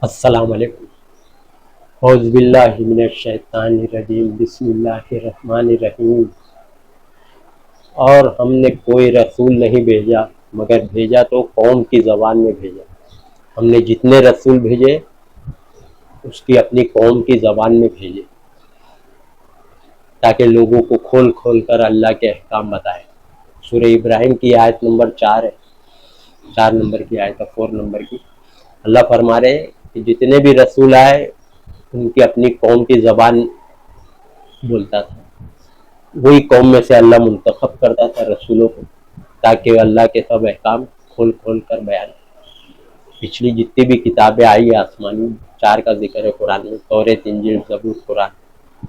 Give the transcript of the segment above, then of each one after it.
السلام علیکم۔ اعوذ باللہ من الشیطان الرجیم، بسم اللہ الرحمن الرحیم۔ اور ہم نے کوئی رسول نہیں بھیجا مگر بھیجا تو قوم کی زبان میں بھیجا۔ ہم نے جتنے رسول بھیجے اس کی اپنی قوم کی زبان میں بھیجے تاکہ لوگوں کو کھول کھول کر اللہ کے احکام بتائے۔ سورہ ابراہیم کی آیت نمبر 4 ہے، 4 نمبر کی آیت ہے، 4 نمبر کی۔ اللہ فرما رہے کہ جتنے بھی رسول آئے ان کی اپنی قوم کی زبان بولتا تھا، وہی قوم میں سے اللہ منتخب کرتا تھا رسولوں کو تاکہ اللہ کے سب احکام کھول کھول کر بیان۔ پچھلی جتنی بھی کتابیں آئی ہے آسمانی، 4 کا ذکر ہے قرآن میں، توریت، انجیل، زبور، قرآن۔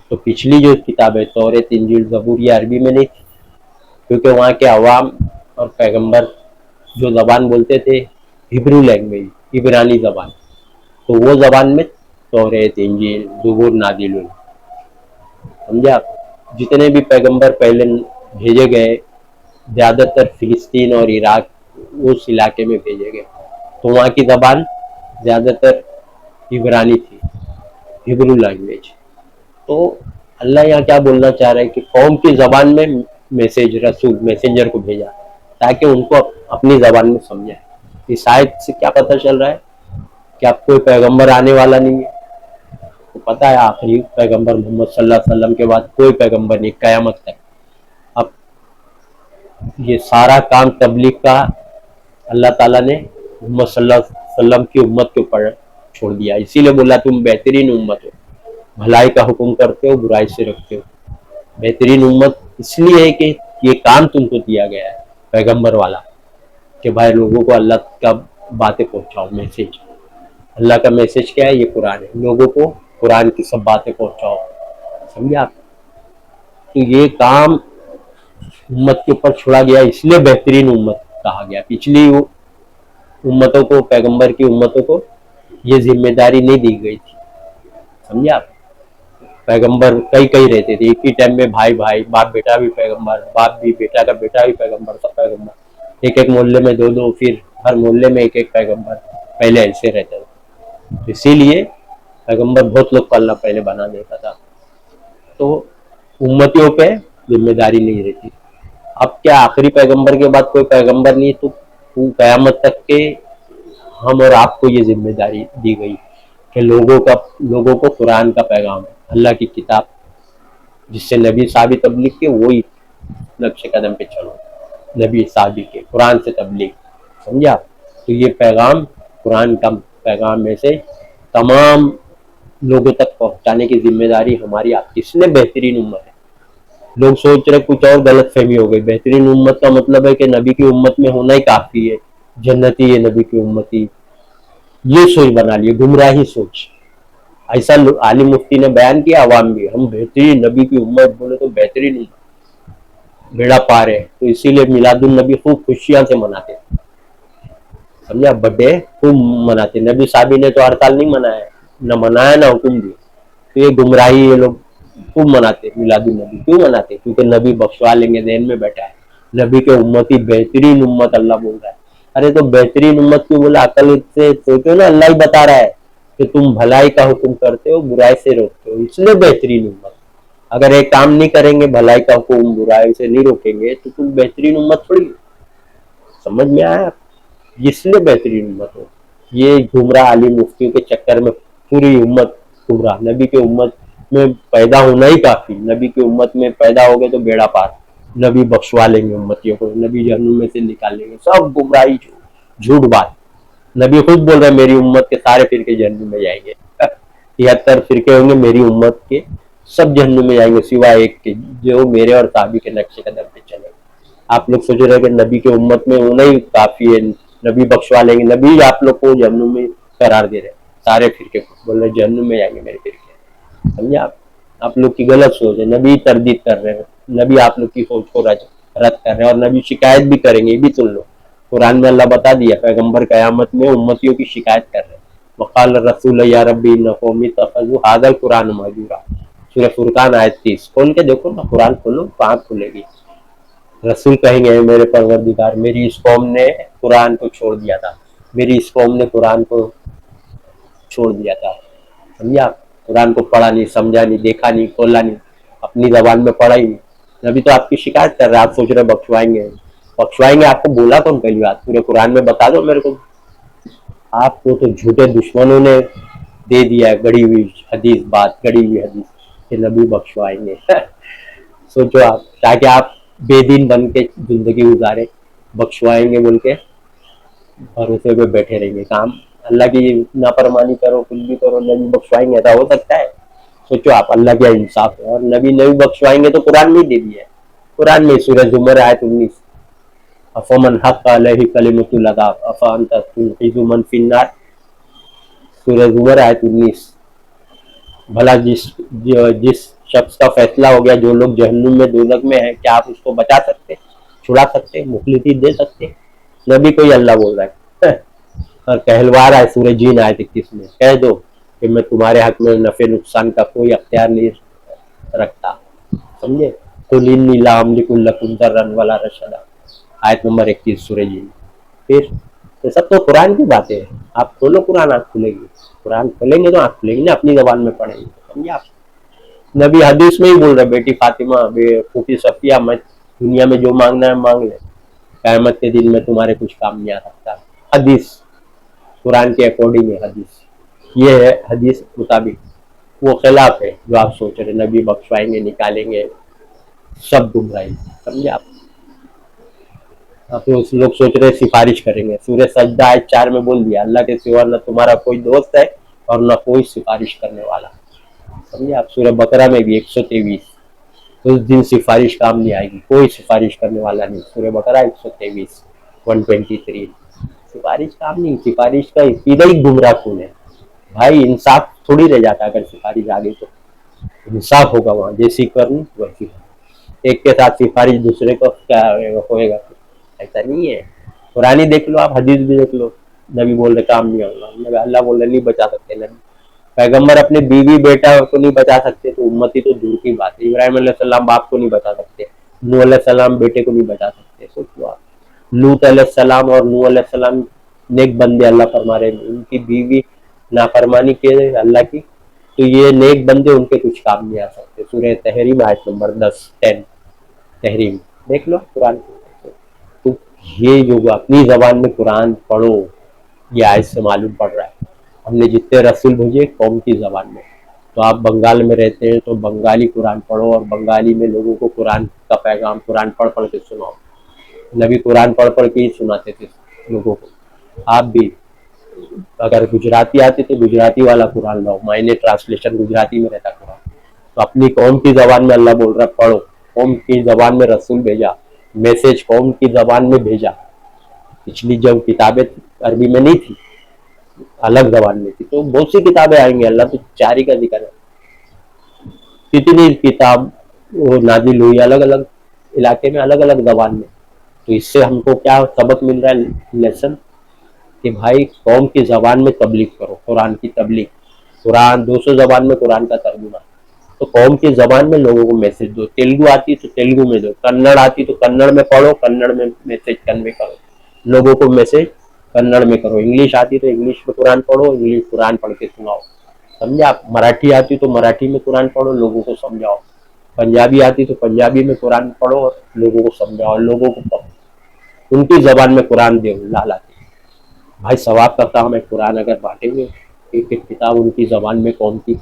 تو پچھلی جو کتابیں توریت، انجیل، زبور یہ عربی میں نہیں تھی، کیونکہ وہاں کے عوام اور پیغمبر جو زبان بولتے تھے ہبرو لینگویج، عبرانی زبان، تو وہ زبان میں توریت، انجیل، زبور نازل ہوئی۔ سمجھا؟ جتنے بھی پیغمبر پہلے بھیجے گئے زیادہ تر فلسطین اور عراق اس علاقے میں بھیجے گئے، تو وہاں کی زبان زیادہ تر عبرانی تھی، ہبرو لینگویج۔ تو اللہ یہاں کیا بولنا چاہ رہا ہے کہ قوم کی زبان میں میسیج، رسول، میسنجر کو بھیجا تاکہ ان کو اپنی زبان میں سمجھائے۔ اس آیت سے کیا پتہ چل رہا ہے کہ اب کوئی پیغمبر آنے والا نہیں ہے؟ تو پتہ ہے آخری پیغمبر محمد صلی اللہ علیہ وسلم کے بعد کوئی پیغمبر نہیں قیامت تک۔ اب یہ سارا کام تبلیغ کا اللہ تعالیٰ نے محمد صلی اللہ علیہ وسلم کی امت کے اوپر چھوڑ دیا، اسی لیے بولا تم بہترین امت ہو، بھلائی کا حکم کرتے ہو، برائی سے رکھتے ہو۔ بہترین امت اس لیے ہے کہ یہ کام تم کو دیا گیا ہے پیغمبر والا، کہ بھائی لوگوں کو اللہ کا باتیں پہنچاؤ، میسیج۔ اللہ کا میسیج کیا ہے؟ یہ قرآن ہے، لوگوں کو قرآن کی سب باتیں پہنچاؤ۔ سمجھے آپ؟ تو یہ کام امت کے اوپر چھوڑا گیا، اس لیے بہترین امت کہا گیا۔ پچھلی امتوں کو، پیغمبر کی امتوں کو یہ ذمہ داری نہیں دی گئی تھی۔ سمجھے آپ؟ پیغمبر کئی رہتے تھے، ایک ہی ٹائم میں بھائی بھائی، باپ بیٹا بھی پیغمبر، باپ بھی بیٹا کا بیٹا بھی پیغمبر، سب پیغمبر، ایک ایک محلے میں دو، پھر ہر محلے میں ایک پیغمبر، پہلے ایسے رہتے تھے۔ اسی لیے پیغمبر بہت لوگ کو اللہ پہلے بنا دیتا تھا، تو امتیوں پہ ذمہ داری نہیں رہتی۔ اب کیا آخری پیغمبر کے بعد کوئی پیغمبر نہیں، تو قیامت تک کے ہم اور آپ کو یہ ذمہ داری دی گئی کہ لوگوں کو قرآن کا پیغام، اللہ کی کتاب جس سے نبی صحابی تبلیغ کے، وہی نقش قدم پہ چلو، نبی صحابی کے قرآن سے تبلیغ۔ سمجھا؟ تو یہ پیغام، قرآن کا پیغام میں سے تمام لوگوں تک پہنچانے کی ذمہ داری ہماری آپ کی، اس لیے بہترین امت ہے۔ لوگ سوچ رہے کچھ اور غلط فہمی ہو گئی، بہترین امت کا مطلب ہے کہ نبی کی امت میں ہونا ہی کافی ہے، جنتی ہے نبی کی امتی، یہ سوچ بنا لیے، گمراہی سوچ۔ ایسا عالم مفتی نے بیان کیا، عوام بھی ہم بہترین نبی کی امت بولے تو بہترین امت، بیڑا پار ہے۔ تو اسی لیے میلاد النبی خوب خوشیاں سے مناتے، سمجھا؟ برتھڈے خوب مناتے۔ نبی صحابی نے تو ہر سال نہیں منایا، نہ منایا نہ حکم دیا، تو یہ گمراہی، یہ لوگ خوب مناتے میلاد النبی۔ کیوں مناتے؟ کیونکہ نبی بخشوا لیں گے، ذہن میں بیٹھا ہے نبی کے امتی بہترین امت اللہ بول رہا ہے۔ ارے تو بہترین امت کیوں بولا؟ عقل سے سوچو نا، اللہ ہی بتا رہا ہے کہ تم بھلائی کا حکم کرتے ہو، برائی سے روکتے ہو، اس لیے بہترین امت۔ اگر ایک کام نہیں کریں گے، بھلائی کا حکم، برائی سے نہیں روکیں گے، تو تم بہترین امت تھوڑی۔ سمجھ میں آیا؟ اس لیے بہترین امت ہو۔ یہ گمراہ عالم مفتیوں کے چکر میں پوری امت گمراہ۔ نبی کے امت میں پیدا ہونا ہی کافی، نبی کی امت میں پیدا ہو گئے تو بیڑا پار، نبی بخشوا لیں گے امتیوں کو، نبی جہنم میں سے نکال لیں گے، سب گمراہی، جھوٹ بات۔ نبی خود بول رہے ہیں میری امت کے سارے فرقے جہنم میں جائیں گے، 73 فرقے ہوں گے میری امت کے، سب جہنم میں جائیں گے سوائے ایک کے، جو میرے اور صحابی کے نقش قدم پہ چلے۔ آپ لوگ سوچ رہے ہیں کہ نبی کے امت میں ہونا ہی کافی ہے، نبی بخشوا لیں گے، نبی آپ لوگ کو جہنم میں قرار دے رہے، سارے فرقے کو بول رہے جہنم میں جائیں گے میرے فرقے۔ سمجھے آپ لوگ کی غلط سوچ ہے، نبی تردید کر رہے ہیں، نبی آپ لوگ کی سوچ کو رد کر رہے ہیں، اور نبی شکایت بھی کریں گے، یہ بھی سن لو۔ قرآن میں اللہ بتا دیا پیغمبر قیامت میں امتیوں کی شکایت کر رہے ہیں۔ وقال الرسول یا ربی ان قومی اتخذوا ھذا القرآن مہجورا، سورہ فرقان آیت 30۔ کھول کے دیکھو نا، قرآن کھولو، کہاں کھلے گی؟ رسول کہیں گے میرے پروردگار، میری اس قوم نے قرآن کو چھوڑ دیا تھا، میری اس قوم نے قرآن کو چھوڑ دیا تھا. سمجھا؟ قرآن کو پڑھا نہیں, سمجھا نہیں, دیکھا نہیں, کھولا نہیں, اپنی زبان میں پڑھا ہی نہیں. نبی تو آپ کی شکایت کر رہے ہیں, آپ سوچ رہے بخشوائیں گے. بخشوائیں گے آپ کو بولا کون پہلی بات؟ پورے قرآن میں بتا دو میرے کو. آپ کو تو جھوٹے دشمنوں نے دے دیا ہے گڑی ہوئی حدیث, بات گڑی ہوئی حدیث کہ نبی بخشوائیں گے. سوچو آپ, تاکہ آپ بے دین بن کے زندگی گزارے, بخشوائیں گے بول کے بھروسے پہ بیٹھے رہیں گے. کام اللہ کی نافرمانی کرو, کچھ بھی کرو, نبی بخشوائیں گے, ایسا ہو سکتا ہے؟ سوچو آپ, اللہ کیا انصاف ہے. اور نبی بخشوائیں گے تو قرآن میں دے دیا ہے. قرآن میں سورہ زمر آیت 19, افمن حق علیہ کلمۃ العذاب افانت تنقذ من فی النار, سورہ زمر آیت 19. بھلا جس شخص کا فیصلہ ہو گیا, جو لوگ جہنم میں دوزخ میں ہیں, کیا آپ اس کو بچا سکتے, چھڑا سکتے, مخلصی دے سکتے؟ نبی کو ہی اللہ بول رہا ہے. اور کہلوا رہا ہے سورہ جین آیت 21 میں, کہہ دو کہ میں تمہارے حق میں نفع نقصان کا کوئی اختیار نہیں رکھتا. سمجھے؟ قل انی لا املک لکم ضرا ولا رشدا, آیت نمبر 21 سورہ جین. پھر یہ سب تو قرآن کی باتیں ہیں. آپ کھولو قرآن, آنکھ کھلے گی. قرآن کھولیں گے تو آنکھ کھلے گی نا, اپنی زبان میں پڑھیں گے. سمجھے آپ؟ نبی حدیث میں ہی بول رہے, بیٹی فاطمہ, پھوپھی صفیہ, میں دنیا میں جو مانگنا ہے مانگ لے, قیامت کے دن میں تمہارے کچھ کام نہیں آ سکتا. حدیث قرآن کے اکارڈنگ ہے حدیث, یہ ہے حدیث مطابق. وہ خلاف ہے جو آپ سوچ رہے نبی بخشوائیں گے, نکالیں گے, سب گمراہی. سمجھے آپ؟ تو لوگ سوچ رہے سفارش کریں گے. سورہ سجدہ آیت 4 میں بول دیا, اللہ کے سوا نہ تمہارا کوئی دوست ہے اور نہ کوئی سفارش کرنے والا. سمجھے آپ؟ سورہ بقرہ میں بھی 123, اس دن سفارش کام نہیں آئے گی, کوئی سفارش کرنے والا نہیں. سورہ بقرہ 123 123. سفارش کام نہیں, سفارش کا سیدھا ہی گمراہ کون ہے بھائی. انصاف تھوڑی رہ جاتا اگر سفارش آ گئی تو, انصاف ہوگا وہاں, جیسی کرنی ویسی. ایک کے ساتھ سفارش دوسرے کو کیا ہوئے گا, ایسا نہیں ہے. قرآن دیکھ لو آپ, حدیث بھی دیکھ لو, نبی بول رہے کام نہیں ہوگا, اللہ بول رہے نہیں بچا سکتے. نبی پیغمبر اپنے بیوی بیٹا کو نہیں بچا سکتے تو امتی تو دور کی بات ہے. ابراہیم علیہ السلام باپ کو نہیں بچا سکتے, نوح علیہ السلام بیٹے کو نہیں بچا سکتے. سوچ لو آپ, لوط علیہ السلام اور نوح علیہ السلام نیک بندے اللہ فرما رہے ہیں, ان کی بیوی نافرمانی کی اللہ کی, تو یہ نیک بندے ان کے کچھ کام نہیں آ سکتے. سورہ تحریم آیت نمبر 10 تحریم دیکھ لو قرآن. تو یہ جو اپنی زبان میں قرآن پڑھو, یہ آیت سے معلوم پڑ رہا ہے. ہم نے جتنے رسول بھیجے قوم کی زبان میں, تو آپ بنگال میں رہتے ہیں تو بنگالی قرآن پڑھو, اور بنگالی میں لوگوں کو قرآن کا پیغام قرآن پڑھ پڑھ کے سناؤ. نبی قرآن پڑھ پڑھ کے ہی سناتے تھے لوگوں کو. آپ بھی اگر گجراتی آتی تو گجراتی والا قرآن لاؤ, میں نے ٹرانسلیشن گجراتی میں رہتا قرآن. تو اپنی قوم کی زبان میں اللہ بول رہا ہے پڑھو, قوم کی زبان میں رسول بھیجا, میسج قوم کی زبان میں بھیجا. پچھلی جب کتابیں عربی میں نہیں تھی, الگ زبان میں تھی, تو بہت سی کتابیں آئیں گی. اللہ تو 4 ہی کا ذکر ہے, کتنی کتاب وہ نازل ہوئی الگ الگ علاقے میں, الگ الگ زبان میں. تو اس سے ہم کو کیا سبق مل رہا ہے, لیسن, کہ بھائی قوم کی زبان میں تبلیغ کرو, قرآن کی تبلیغ. قرآن 200 زبان میں قرآن کا ترجمہ, تو قوم کی زبان میں لوگوں کو میسج دو. تیلگو آتی تو تیلگو میں دو, کنڑ آتی تو کنڑ میں پڑھو, کنڑ میں میسج کنوے کرو, لوگوں کو میسج کنڑ میں کرو. انگلش آتی تو انگلش میں قرآن پڑھو, انگلش قرآن پڑھ کے سناؤ. سمجھا آپ؟ مراٹھی آتی تو مراٹھی میں قرآن پڑھو, لوگوں کو سمجھاؤ. پنجابی آتی تو پنجابی میں قرآن پڑھو اور لوگوں کو سمجھاؤ, لوگوں کو پڑھو ان کی زبان میں قرآن دے لالا. بھائی ثواب کا کام ہے. قرآن اگر بانٹیں گے ایک ایک کتاب ان کی زبان میں قوم کی,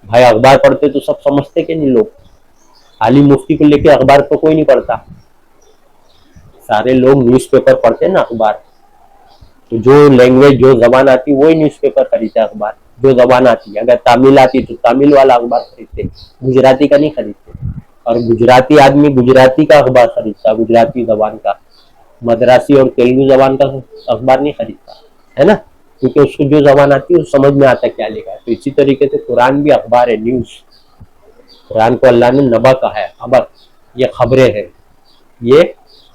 بھائی اخبار پڑھتے تو سب سمجھتے کہ نہیں لوگ, عالم مفتی کو لے کے اخبار تو کوئی نہیں پڑھتا, سارے لوگ نیوز پیپر پڑھتے ہیں نا, اخبار. تو جو لینگویج جو زبان آتی وہی نیوز پیپر خریدتا ہے, اخبار جو زبان آتی ہے. اگر تامل آتی تو تامل والا اخبار خریدتے, گجراتی کا نہیں خریدتے. اور گجراتی آدمی گجراتی کا اخبار خریدتا, گجراتی زبان کا. مدراسی اور تیلگو زبان کا اخبار نہیں خریدتا ہے نا, کیونکہ اس کو جو زبان آتی ہے سمجھ میں آتا ہے کیا لکھا ہے. تو اسی طریقے سے قرآن بھی اخبار ہے, نیوز. قرآن کو اللہ نے نبا کہا ہے, خبر, یہ خبریں ہیں, یہ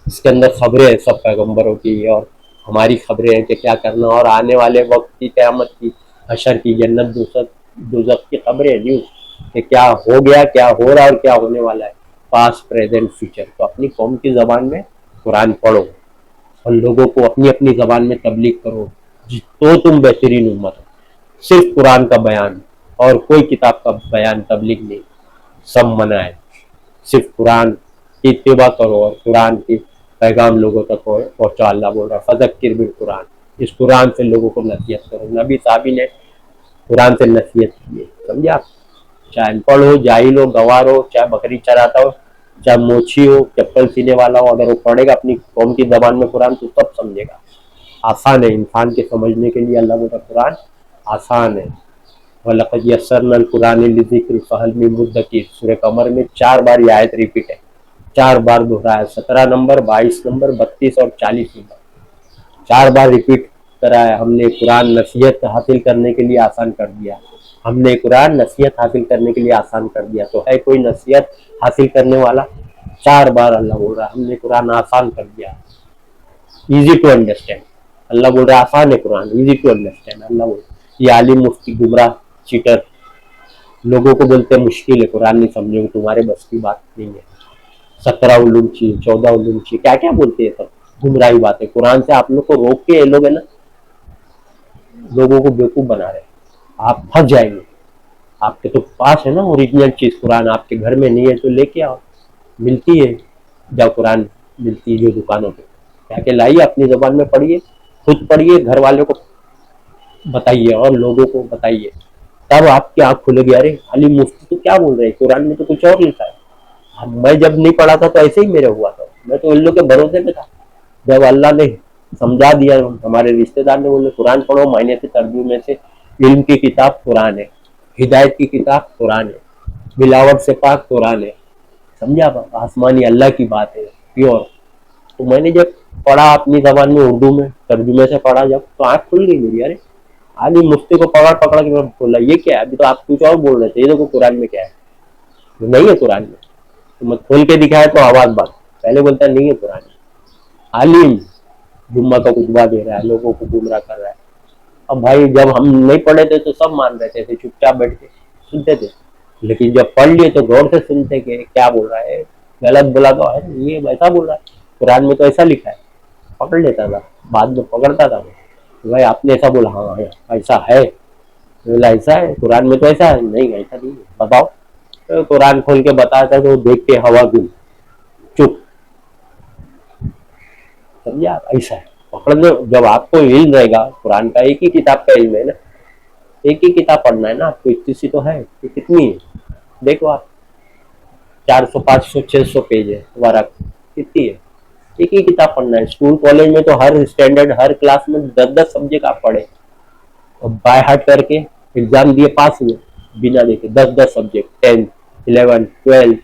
اس کے اندر خبریں ہیں سب پیغمبروں کی, اور ہماری خبریں ہیں کہ کیا کرنا, اور آنے والے وقت کی, قیامت کی, حشر کی, جنت دوزخ کی خبریں, نیوز, کہ کیا ہو گیا, کیا ہو رہا اور کیا ہونے والا ہے, پاسٹ پریزنٹ فیوچر. تو اپنی قوم کی زبان میں قرآن پڑھو اور لوگوں کو اپنی اپنی زبان میں تبلیغ کرو, تو تم بہترین امت ہو. صرف قرآن کا بیان، اور کوئی کتاب کا بیان تبلیغ نہیں، سب منع ہے۔ صرف قرآن کی اتباع کرو اور قرآن کی پیغام لوگوں تک پہنچا۔ اللہ بول رہا ہے فذکر بالقرآن، اس قرآن سے لوگوں کو نصیحت کرو۔ نبی صحابی نے قرآن سے نصیحت کی ہے، سمجھا؟ چاہے ان پڑھ ہو، جاہل ہو، گوار ہو، چاہے بکری چراتا ہو، چاہے موچی ہو، چپل سینے والا ہو، اگر وہ پڑھے گا اپنی قوم کی زبان میں قرآن تو سب سمجھے گا۔ آسان ہے انسان کے سمجھنے کے لیے، اللہ کا قرآن آسان ہے۔ وَلَقَدْ يَسَّرْنَا الْقُرْآنَ لِلذِّكْرِ فَهَلْ مِن مُدَّكِرٍ، سورہ قمر میں 4 بار یہ آیت ریپیٹ ہے، 4 بار دہرایا، 17 نمبر، 22 نمبر، 32 اور 40 نمبر، 4 بار ریپیٹ کرایا۔ ہم نے قرآن نصیحت حاصل کرنے کے لیے آسان کر دیا، ہم نے قرآن نصیحت حاصل کرنے کے لیے آسان کر دیا۔ تو ہے کوئی نصیحت حاصل کرنے والا؟ 4 بار اللہ بول رہا ہے ہم نے قرآن آسان کر دیا، ایزی ٹو انڈرسٹینڈ۔ اللہ بول رہا ہے آسان ہے قرآن، ایزی ٹو انڈرسٹینڈ۔ اللہ بول رہا ہے یہ عالم مفتی گمراہ چیٹر لوگوں کو بولتے ہیں مشکل ہے قرآن نہیں سمجھو گے، تمہارے بس کی بات نہیں ہے، 17 علوم چاہیے، 14 علوم چاہیے، کیا کیا بولتے ہیں، سب گمراہی باتیں۔ قرآن سے آپ لوگ کو روک کے یہ لوگ ہے نا لوگوں کو بیوقوف بنا رہے ہیں، آپ پھنس جائیں گے۔ آپ کے تو پاس ہے نا اوریجنل چیز قرآن، آپ کے گھر میں نہیں ہے تو لے کے آؤ، ملتی ہے جب قرآن ملتی ہے جو دکانوں پہ، کیا کہ لائیے اپنی زبان میں پڑھیے، خود پڑھیے، گھر والوں کو بتائیے اور لوگوں کو بتائیے، تب آپ کی آنکھ کھلے گی۔ ارے علی مفتی تو کیا بول رہے ہیں، قرآن میں تو کچھ اور لکھا ہے۔ میں جب نہیں پڑھا تھا تو ایسے ہی میرے ہوا تھا، میں تو ان لوگ کے بھروسے پہ تھا۔ جب اللہ نے سمجھا دیا، ہمارے رشتے دار نے بولے قرآن پڑھو، معنی سے ترجمے سے، علم کی کتاب قرآن ہے، ہدایت کی کتاب قرآن ہے، ملاوٹ سے پاک قرآن ہے، سمجھا؟ آسمانی اللہ کی بات ہے، پیور۔ تو میں نے جب پڑھا اپنی زبان میں اردو میں ترجمے سے پڑھا جب، تو آنکھ کھل گئی میری۔ ارے عالم مفتی کو پکڑ کے میں بولا یہ کیا ہے، ابھی تو آپ کچھ اور بول رہے تھے، یہ دیکھو قرآن میں کیا ہے، نہیں ہے قرآن میں، تو میں کھول کے دکھایا تو آواز بات، پہلے بولتا نہیں ہے قرآن میں۔ عالم جمعہ کا خطبہ دے رہا ہے، لوگوں کو گمراہ کر رہا ہے۔ اب بھائی جب ہم نہیں پڑھے تھے تو سب مان رہے تھے، چپ چاپ بیٹھ کے سنتے تھے، لیکن جب پڑھ لیے تو غور سے سنتے کہ کیا بول رہا ہے، غلط بولا تو ہے یہ ویسا بول رہا ہے، قرآن میں تو ایسا لکھا ہے، پکڑ لیتا تھا، بعد میں پکڑتا تھا میں، بھائی آپ نے ایسا بولا، ہاں ایسا ہے، بولا ایسا ہے قرآن میں تو ایسا ہے، نہیں ایسا نہیں ہے، بتاؤ۔ تو قرآن کھول کے بتاتا تو دیکھ کے ہوا گل، چپ، سمجھا؟ ایسا ہے پکڑ لو۔ جب آپ کو علم رہے گا قرآن کا، ایک ہی کتاب کا علم ہے نا، ایک ہی کتاب پڑھنا ہے نا آپ کو، اتنی سی تو ہے، کتنی ہے دیکھو آپ، 400 500 600 پیج ہے ورق، کتنی ہے، ایک ہی کتاب پڑھنا ہے۔ اسکول کالج میں تو ہر اسٹینڈرڈ ہر کلاس میں 10 سبجیکٹ آپ پڑھے، اور بائی ہارٹ کر کے ایگزام دیے پاس ہوئے بنا دیکھے، 10 subject, 10 11 12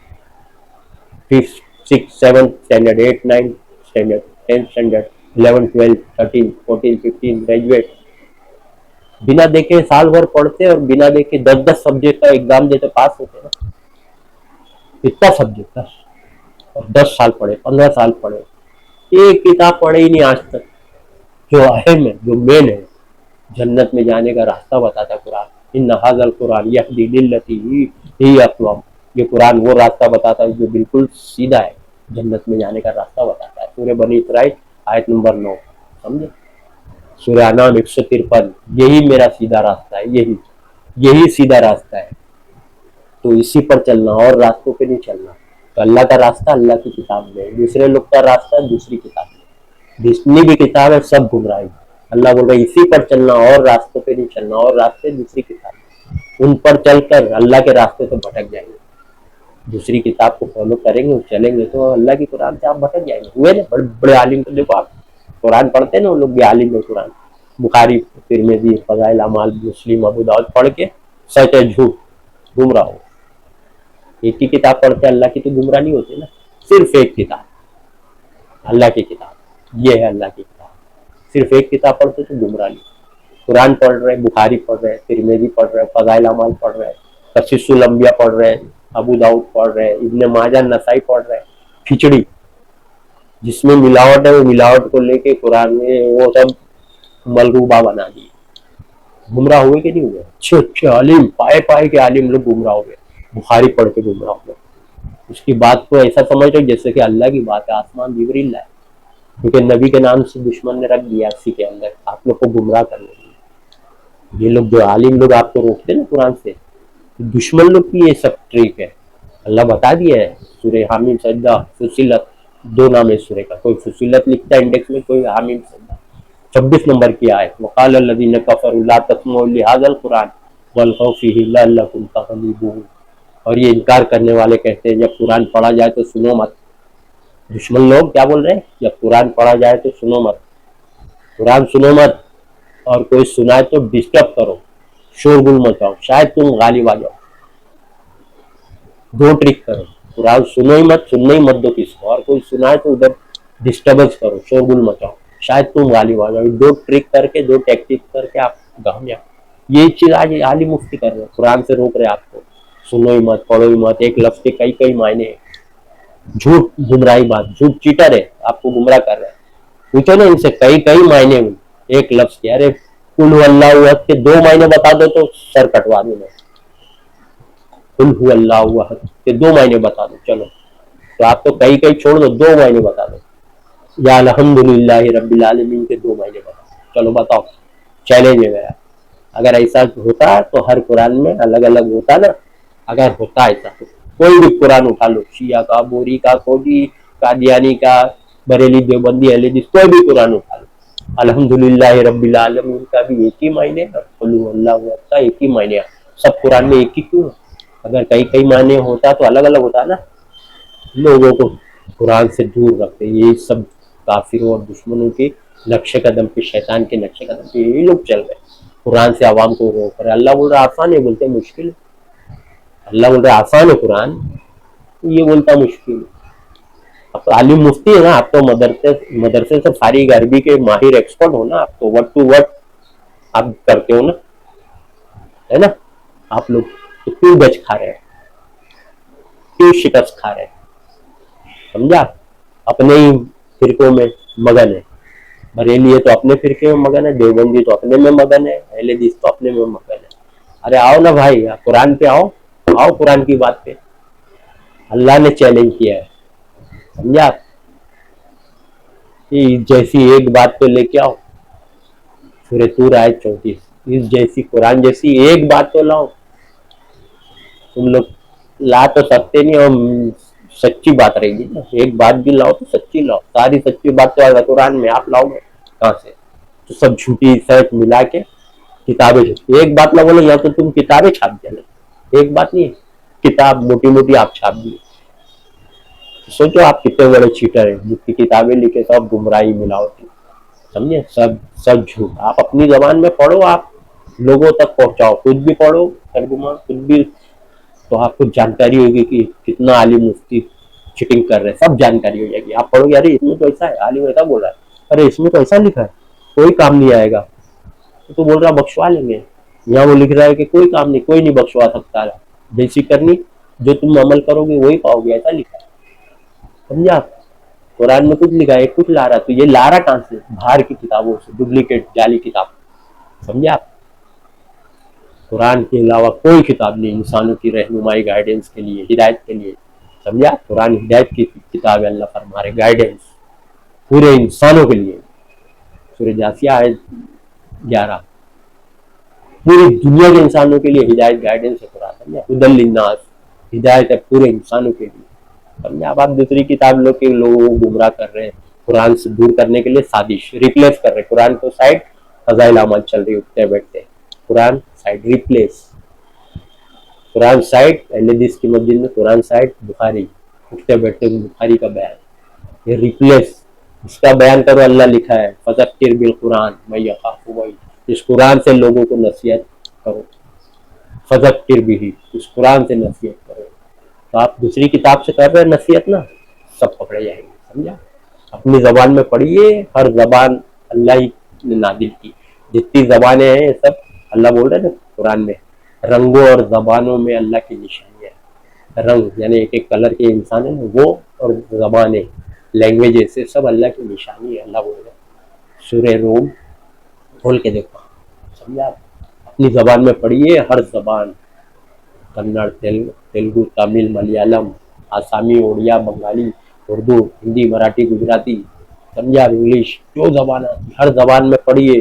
5 6 7 standard, 8 9 standard, 10 standard, 11 12 13 14 15 graduate, بنا دیکھے سال بھر پڑھتے اور بنا دیکھے 10 سبجیکٹ کا ایگزام دیتے پاس ہوتے نا، اتنا سبجیکٹ 10 اور 10 سال پڑھے، 15 سال پڑھے، ایک کتاب پڑھے ہی نہیں آج تک، جو اہم ہے، جو مین ہے، جنت میں جانے کا راستہ بتاتا قرآن، ان ھذا القرآن یہدی للتی ہی اقوم، یہ قرآن وہ راستہ بتاتا ہے جو بالکل سیدھا ہے، جنت میں جانے کا راستہ بتاتا ہے۔ سورہ بنی اسرائیل آیت نمبر 9، سمجھے؟ سورہ انعام 153، یہی میرا سیدھا راستہ ہے، یہی سیدھا راستہ ہے، تو اسی پر چلنا، اور راستوں پہ نہیں چلنا۔ تو اللہ کا راستہ اللہ کی کتاب میں، دوسرے لوگ کا راستہ دوسری کتاب میں، جتنی بھی کتاب ہے سب گمراہی۔ اللہ بول رہا ہے اسی پر چلنا، اور راستوں پہ نہیں چلنا، اور راستے دوسری کتاب میں، ان پر چل کر اللہ کے راستے سے بھٹک جائیں گے۔ دوسری کتاب کو فالو کریں گے، چلیں گے تو اللہ کی قرآن سے آپ بھٹک جائیں گے۔ ہوئے نا بڑے بڑے عالم کو دیکھو، آپ قرآن پڑھتے ہیں نا، وہ لوگ بھی عالم ہے، قرآن بخاری ترمذی فضائل اعمال مسلم ابو داؤد پڑھ کے سچ ہے جھوٹ گمراہ ہو۔ ایک ہی کتاب پڑھتے اللہ کی تو گمراہ نہیں ہوتے نا، صرف ایک کتاب اللہ کی کتاب، یہ ہے اللہ کی کتاب، صرف ایک کتاب پڑھتے تو گمراہ نہیں۔ قرآن پڑھ رہے، بخاری پڑھ رہے، ترمذی پڑھ رہے، فضائل اعمال پڑھ رہے، قصص الانبیاء پڑھ رہے، ابو داؤد پڑھ رہے، ابن ماجہ نسائی پڑھ رہے، کھچڑی جس میں ملاوٹ ہے وہ ملاوٹ کو لے کے قرآن میں وہ سب ملغوبہ بنا دی۔ گمراہ ہوئے کہ نہیں ہوئے؟ اچھے اچھے عالم، پائے پائے کے عالم لوگ گمراہ ہو گئے، بخاری پڑھ کے گمراہ ہو گئے، اس کی بات کو ایسا سمجھ رہے جیسے کہ اللہ کی بات ہے، آسمان جبریل لائے، کیونکہ نبی کے نام سے دشمن نے رکھ دیا اسی کے اندر آپ لوگ کو گمراہ کرنے کے لیے۔ یہ لوگ جو عالم لوگ آپ کو روکتے ہیں نا قرآن سے، دشمن لوگ کی یہ سب ٹریک ہے. اللہ بتا دیا ہے سورہ حامیم سجدہ فصلت، دو نام ہے سورہ کا، کوئی فصلت لکھتا ہے انڈیکس میں، کوئی حامیم سجدہ. 26 نمبر کی آیت، وقال الذین کفروا لا تسمعوا لهذا القرآن والغوا فیہ لعلکم تغلبون. اور یہ انکار کرنے والے کہتے ہیں جب قرآن پڑھا جائے تو سنو مت. دشمن لوگ کیا بول رہے ہیں؟ جب قرآن پڑھا جائے تو سنو مت، قرآن سنو مت، اور کوئی سنائے تو ڈسٹرب کرو، شور گل مچاؤ، شاید تم غالب آ جاؤ. دو ٹرک کرو، قرآن سنو ہی مت، سننے ہی مت دو کسی کو، اور کوئی سنائے تو ادھر ڈسٹربنس کرو، شور گل مچاؤ، شاید تم غالب آ جاؤ. دو ٹرک کر کے، دو ٹیکٹک کر کے آپ کامیاب. یہ چیز آج عالی مفتی کر رہے ہیں، قرآن سے روک رہے آپ کو، سنو ہی مت، پڑھو ہی مت. ایک لفظ کے کئی کئی معنی ہیں. جھوٹ گمراہی بات، جھوٹ چیٹر ہے، آپ کو گمراہ کر رہا ہے. پوچھو نا ان سے، کئی کئی معنی ہیں ایک لفظ کے. ارے قل هو اللہ احد کے 2 معنی بتا دو تو سر کٹوا دوں میں. قل هو اللہ احد کے 2 معنی بتا دو، چلو تو آپ تو کئی کئی چھوڑ دو، 2 معنی بتا دو. یا الحمدللہ رب العالمین کے 2 معنی بتا دو، چلو بتاؤ، چیلنج ہے میرا. اگر ایسا ہوتا تو ہر قرآن میں الگ الگ ہوتا نا. اگر ہوتا ایسا تو کوئی بھی قرآن اٹھا لو، شیعہ کا، بوری کا، کوئی قادیانی کا، بریلی دیوبندی اہل حدیث، کوئی بھی قرآن اٹھا لو، الحمدللہ رب العالمین کا بھی ایک ہی معنی ہے، قل هو اللہ احد کا ایک ہی معنی ہے. سب قرآن میں ایک ہی کیوں؟ اگر کئی کئی معنی ہوتا تو الگ الگ ہوتا نا. لوگوں کو قرآن سے دور رکھتے، یہ سب کافروں اور دشمنوں کے نقش قدم پہ، شیطان کے نقش قدم پہ یہ لوگ چل رہے ہیں. قرآن سے عوام کو روک رہے. اللہ بول رہا آسان ہے، بولتے مشکل ہے. اللہ بول رہا آسان ہے قرآن، یہ بولتا مشکل ہے. اب تو عالم مفتی ہے نا، آپ تو مدرسے سے فارغ، عربی کے ماہر ایکسپرٹ ہو نا، آپ تو ورڈ ٹو ورڈ آپ کرتے ہو نا، ہے نا. آپ لوگ تو کیوں گچ کھا رہے ہیں، کیوں شکست کھا رہے ہیں؟ سمجھا؟ اپنے ہی فرقوں میں مگن ہے. بریلی ہے تو اپنے فرقے میں مگن ہے، دیوبندی تو اپنے میں مگن ہے، اہل حدیث تو اپنے میں مگن ہے. ارے آؤ نا بھائی، قرآن پہ آؤ، آؤ قرآن کی بات پہ. اللہ نے چیلنج کیا ہے، سمجھا؟ جیسی ایک بات تو لے کے آؤ، سورہ طور آیت 34، اس جیسی قرآن جیسی ایک بات تو لاؤ. تم لوگ لا تو سکتے نہیں، اور سچی بات رہے گی نا. ایک بات بھی لاؤ تو سچی لاؤ، ساری سچی بات تو قرآن میں. آپ لاؤ گے کہاں سے؟ تو سب جھوٹی سچ ملا کے کتابیں. ایک بات نہ بولے، یا تو تم کتابیں چھاپ دیا. ایک بات نہیں، کتاب موٹی موٹی آپ چھاپ دی. سوچو آپ کتنے بڑے چیٹر ہیں، جتنی کتابیں لکھے سب گمراہی ملاوٹی، سمجھے؟ سب جھوٹ. آپ اپنی زبان میں پڑھو، آپ لوگوں تک پہنچاؤ، خود بھی پڑھو ترجمہ، خود بھی، تو آپ کو جانکاری ہوگی کہ کتنا عالم مفتی چیٹنگ کر رہے ہیں. سب جانکاری ہو جائے گی. آپ پڑھو گے، ارے اس میں تو ایسا ہے، عالم ایسا بول رہا ہے، ارے اس میں تو ایسا لکھا ہے، کوئی کام نہیں آئے گا. تو بول رہا بخشوا لیں گے. یہاں وہ لکھ رہا ہے کہ کوئی کام نہیں، کوئی نہیں بخشوا سکتا. جیسی کرنی، جو تم عمل کرو گے وہی پاؤ گے، ایسا لکھا ہے. سمجھا؟ قرآن میں کچھ لکھا ہے، کچھ لا رہا. تو یہ لا رہا کہاں سے؟ باہر کی کتابوں سے، ڈپلیکیٹ جعلی کتاب. سمجھا؟ قرآن کے علاوہ کوئی کتاب نہیں انسانوں کی رہنمائی، گائیڈنس کے لیے، ہدایت کے لیے. سمجھا؟ قرآن ہدایت کی کتاب ہے. اللہ فرما رہے گائیڈنس پورے انسانوں کے لیے. سورہ جاثیہ آیت 11، پوری دنیا کے انسانوں کے لیے ہدایت، گائیڈنس ہے قرآن. سمجھا؟ ہدی للناس، ہدایت ہے پورے انسانوں کے لیے. سمجھا؟ اب آپ دوسری کتاب لوگ کے لوگوں کو گمراہ کر رہے ہیں، قرآن سے دور کرنے کے لیے سازش، ریپلیس کر رہے ہیں. قرآن کو سائڈ، فضائل اعمال چل رہی، اٹھتے بیٹھتے. قرآن سائڈ، ریپلیس. قرآن سائڈ، اہل حدیث کی مسجد میں قرآن سائڈ، بخاری اٹھتے بیٹھتے بخاری کا بیان. یہ ریپلیس، اس کا بیان کرو. اللہ لکھا ہے فذکر بالقرآن من یخاف وعید، اس قرآن سے لوگوں کو نصیحت کرو. فذکر بھی، اس قرآن سے نصیحت کرو. تو آپ دوسری کتاب سے کر رہے ہیں نصیحت نا، سب پکڑے جائیں گے. سمجھا؟ اپنی زبان میں پڑھیے. ہر زبان اللہ ہی نے نازل کی. جتنی زبانیں ہیں یہ سب اللہ بول رہے ہیں نا قرآن میں، رنگوں اور زبانوں میں اللہ کی نشانی ہے. رنگ یعنی ایک ایک کلر کے انسان ہے وہ، اور زبانیں، لینگویجز، سے سب اللہ کی نشانی ہے. اللہ بول رہے ہیں. سورہ روم کھول کے دیکھو. سمجھا؟ اپنی زبان میں پڑھیے. ہر زبان، کنڑ، تیلگو، تامل، ملیالم، آسامی، اڑیا، بنگالی، اردو، ہندی، مراٹھی، گجراتی، سمجھا، انگلش، جو زبان ہے ہر زبان میں پڑھیے.